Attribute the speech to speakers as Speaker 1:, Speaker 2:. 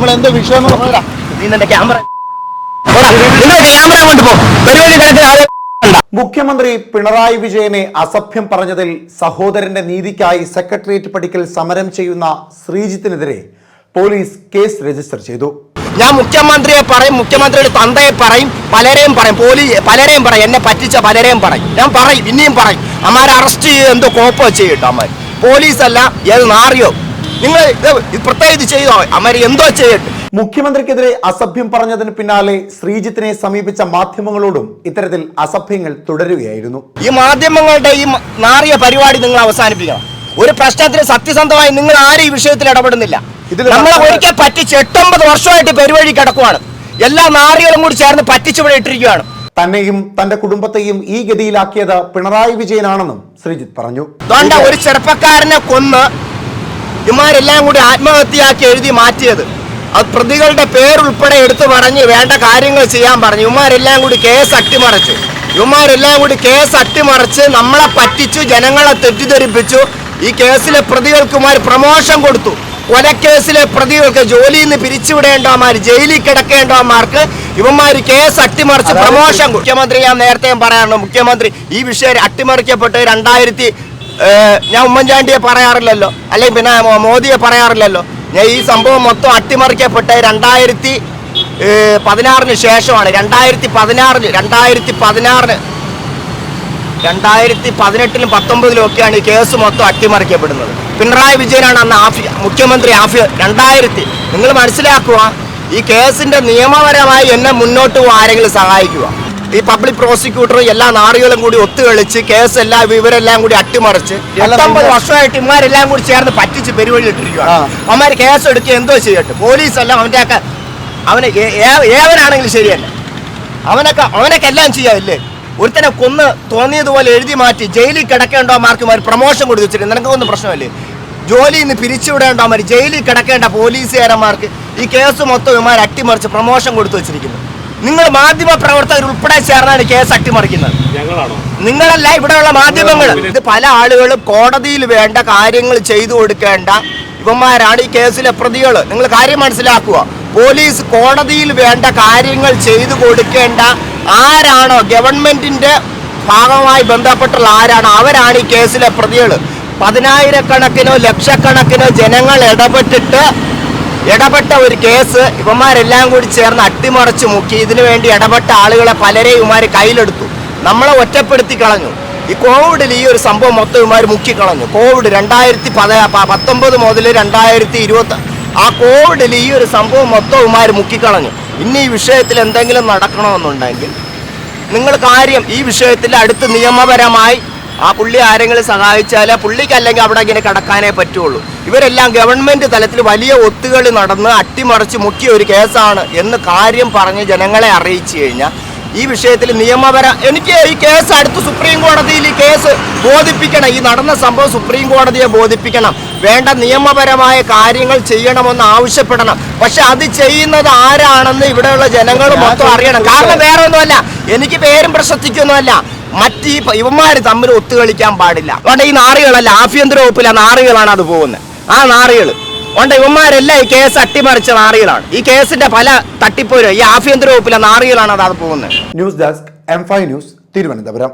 Speaker 1: നമ്മൾ എന്തോ വിഷയം
Speaker 2: ക്യാമറ കൊണ്ടുപോ പരിപാടി.
Speaker 3: മുഖ്യമന്ത്രി പിണറായി വിജയനെ അസഭ്യം പറഞ്ഞതിൽ സഹോദരന്റെ നീതിക്കായി സെക്രട്ടേറിയറ്റ് പടിക്കൽ സമരം ചെയ്യുന്ന ശ്രീജിത്തിനെതിരെ പോലീസ് കേസ് രജിസ്റ്റർ ചെയ്തു.
Speaker 2: ഞാൻ മുഖ്യമന്ത്രിയെ പറയും, മുഖ്യമന്ത്രിയുടെ തന്തയെ പറയും, പലരെയും പറയും, പലരെയും പറയും, എന്നെ പറ്റിച്ച പലരെയും പറയും, ഞാൻ പറയും, ഇനിയും പറയും. അമ്മാരെ അറസ്റ്റ് ചെയ്ത് എന്തോ കോപ്പോ ചെയ്യട്ടോ അമ്മാർ, പോലീസല്ല ഏത് നാറിയോ, നിങ്ങൾ പ്രത്യേകിച്ച് ചെയ്തോ അമ്മാര് എന്തോ ചെയ്യട്ടെ.
Speaker 3: മുഖ്യമന്ത്രിക്കെതിരെ അസഭ്യം പറഞ്ഞതിന് പിന്നാലെ ശ്രീജിത്തിനെ സമീപിച്ച മാധ്യമങ്ങളോടും ഇത്തരത്തിൽ അസഭ്യങ്ങൾ തുടരുകയായിരുന്നു.
Speaker 2: ഈ മാധ്യമങ്ങളുടെ ഈ നാറിയ പരിപാടി നിങ്ങൾ അവസാനിപ്പിക്കണം. ഒരു പ്രശ്നത്തിന് സത്യസന്ധമായി നിങ്ങൾ ആരും ഈ വിഷയത്തിൽ ഇടപെടുന്നില്ല. നമ്മളെ ഒരിക്കൽ പറ്റിച്ച് 8-9 വർഷമായിട്ട് പെരുവഴി കിടക്കുവാണ്. എല്ലാ നാറികളും കൂടി ചേർന്ന് പറ്റിച്ചുവിടെ ഇട്ടിരിക്കുകയാണ്.
Speaker 3: തന്നെയും തന്റെ കുടുംബത്തെയും ഈ ഗതിയിലാക്കിയത് പിണറായി വിജയനാണെന്നും ശ്രീജിത്ത് പറഞ്ഞു.
Speaker 2: അതുകൊണ്ട് ഒരു ചെറുപ്പക്കാരനെ കൊന്ന് ഇമാരെല്ലാം കൂടി ആത്മഹത്യയാക്കി എഴുതി മാറ്റിയത്, അത് പ്രതികളുടെ പേരുൾപ്പെടെ എടുത്തു പറഞ്ഞ് വേണ്ട കാര്യങ്ങൾ ചെയ്യാൻ പറഞ്ഞു. ഇവന്മാരെല്ലാം കൂടി കേസ് അട്ടിമറിച്ച് നമ്മളെ പറ്റിച്ചു, ജനങ്ങളെ തെറ്റിദ്ധരിപ്പിച്ചു. ഈ കേസിലെ പ്രതികൾക്കുമാർ പ്രമോഷൻ കൊടുത്തു. കൊലക്കേസിലെ പ്രതികൾക്ക് ജോലിയിൽ നിന്ന് പിരിച്ചുവിടേണ്ടവന്മാർ, ജയിലിൽ കിടക്കേണ്ടവന്മാർക്ക് ഇവന്മാർ കേസ് അട്ടിമറിച്ച് പ്രമോഷൻ. മുഖ്യമന്ത്രി ഞാൻ നേരത്തെ പറയാറുണ്ട്, മുഖ്യമന്ത്രി ഈ വിഷയം അട്ടിമറിക്കപ്പെട്ട് ഞാൻ ഉമ്മൻചാണ്ടിയെ പറയാറില്ലല്ലോ, അല്ലെങ്കിൽ പിന്നെ മോദിയെ പറയാറില്ലല്ലോ. ഞാൻ ഈ സംഭവം മൊത്തം അട്ടിമറിക്കപ്പെട്ട് 2016 ശേഷമാണ്. 2018-ലും 2019-ലും ഒക്കെയാണ് ഈ കേസ് മൊത്തം അട്ടിമറിക്കപ്പെടുന്നത്. പിണറായി വിജയനാണ് അന്ന് മുഖ്യമന്ത്രി. നിങ്ങൾ മനസ്സിലാക്കുക, ഈ കേസിന്റെ നിയമപരമായി എന്നെ മുന്നോട്ട് പോകാൻ ആരെങ്കിലും സഹായിക്കുക. ഈ പബ്ലിക് പ്രോസിക്യൂട്ടറും എല്ലാ നാറികളും കൂടി ഒത്തുകളിച്ച് കേസെല്ലാം ഇവരെല്ലാം കൂടി അട്ടിമറിച്ച് 19 വർഷമായിട്ട് ഇമാരെല്ലാം കൂടി ചേർന്ന് പറ്റിച്ച് പെരുവഴി ഇട്ടിരിക്കുകയാണ്. അവന്മാര് കേസ് എടുക്കുക എന്തോ ചെയ്യട്ടെ. പോലീസല്ല അവൻ്റെയൊക്കെ, അവനെ ഏവനാണെങ്കിലും ശരിയല്ല, അവനൊക്കെ എല്ലാം ചെയ്യാമില്ലേ. ഒരുത്തനെ കൊന്ന് തോന്നിയതുപോലെ എഴുതി മാറ്റി ജയിലിൽ കിടക്കേണ്ടവന്മാർക്ക് പ്രമോഷൻ കൊടുത്തു വെച്ചിട്ട് നിനക്കൊന്നും പ്രശ്നമല്ലേ. ജോലിയിൽ നിന്ന് പിരിച്ചുവിടേണ്ടവന്മാർ, ജയിലിൽ കിടക്കേണ്ട പോലീസുകാരന്മാർക്ക് ഈ കേസ് മൊത്തം ഇവന്മാർ അട്ടിമറിച്ച് പ്രമോഷൻ കൊടുത്തു വെച്ചിരിക്കുന്നു. നിങ്ങൾ മാധ്യമ പ്രവർത്തകർ ഉൾപ്പെടെ ചേർന്നാണ് കേസ് അട്ടിമറിക്കുന്നത്. നിങ്ങളല്ല, ഇവിടെയുള്ള മാധ്യമങ്ങൾ. ഇത് പല ആളുകളും കോടതിയിൽ വേണ്ട കാര്യങ്ങൾ ചെയ്തു കൊടുക്കേണ്ട ഇവന്മാരാണ് ഈ കേസിലെ പ്രതികൾ. നിങ്ങൾ കാര്യം മനസ്സിലാക്കുക. പോലീസ് കോടതിയിൽ വേണ്ട കാര്യങ്ങൾ ചെയ്തു കൊടുക്കേണ്ട ആരാണോ, ഗവൺമെന്റിന്റെ ഭാഗമായി ബന്ധപ്പെട്ടുള്ള ആരാണോ, അവരാണ് ഈ കേസിലെ പ്രതികൾ. 10,000-കണക്കിനോ ലക്ഷക്കണക്കിനോ ജനങ്ങൾ ഇടപെട്ട ഒരു കേസ് ഇവന്മാരെല്ലാം കൂടി ചേർന്ന് അട്ടിമറിച്ച് മുക്കി. ഇതിനു വേണ്ടി ഇടപെട്ട ആളുകളെ പലരെയും ഇവന്മാർ കയ്യിലെടുത്തു. നമ്മളെ ഒറ്റപ്പെടുത്തി കളഞ്ഞു. ഈ കോവിഡിൽ ഈ ഒരു സംഭവം മൊത്തം ഇവന്മാർ മുക്കിക്കളഞ്ഞു. കോവിഡ് 2019 മുതൽ 2020 ആ കോവിഡിൽ ഈ ഒരു സംഭവം മൊത്തം ഇവന്മാർ മുക്കിക്കളഞ്ഞു. ഇനി ഈ വിഷയത്തിൽ എന്തെങ്കിലും നടക്കണമെന്നുണ്ടെങ്കിൽ നിങ്ങൾ കാര്യം ഈ വിഷയത്തിൽ അടുത്ത് നിയമപരമായി ആ പുള്ളി ആരെങ്കിലും സഹായിച്ചാലേ പുള്ളിക്കല്ലെങ്കിൽ അവിടെ ഇങ്ങനെ കടക്കാനേ പറ്റുള്ളൂ. ഇവരെല്ലാം ഗവൺമെന്റ് തലത്തിൽ വലിയ ഒത്തുകളി നടന്ന് അട്ടിമറിച്ച് മുക്കിയ ഒരു കേസാണ് എന്ന് കാര്യം പറഞ്ഞ് ജനങ്ങളെ അറിയിച്ചു കഴിഞ്ഞാൽ ഈ വിഷയത്തിൽ എനിക്ക് ഈ കേസ് അടുത്ത് സുപ്രീം കോടതിയിൽ ഈ കേസ് ബോധിപ്പിക്കണം. ഈ നടന്ന സംഭവം സുപ്രീം കോടതിയെ ബോധിപ്പിക്കണം. വേണ്ട നിയമപരമായ കാര്യങ്ങൾ ചെയ്യണമെന്ന് ആവശ്യപ്പെടണം. പക്ഷെ അത് ചെയ്യുന്നത് ആരാണെന്ന് ഇവിടെയുള്ള ജനങ്ങൾ മൊത്തം അറിയണം. കാരണം വേറെ ഒന്നുമല്ല, എനിക്ക് പേരും പ്രശസ്തിക്കൊന്നുമല്ല, മറ്റ് ഇവന്മാർ തമ്മിൽ ഒത്തുകളിക്കാൻ പാടില്ല. അതുകൊണ്ട് ഈ നാറികളല്ല, ആഭ്യന്തര വകുപ്പിലെ നാറികളാണ് അത് പോകുന്നത്. ആ നാറികൾ അതുകൊണ്ട് ഇവന്മാരെല്ലാം ഈ കേസ് അട്ടിമറിച്ച നാറികളാണ്. ഈ കേസിന്റെ പല തട്ടിപ്പോരും ഈ ആഭ്യന്തര വകുപ്പിലെ നാറികളാണ് അത് പോകുന്നത്.
Speaker 3: News desk M5 news, Thiruvananthapuram.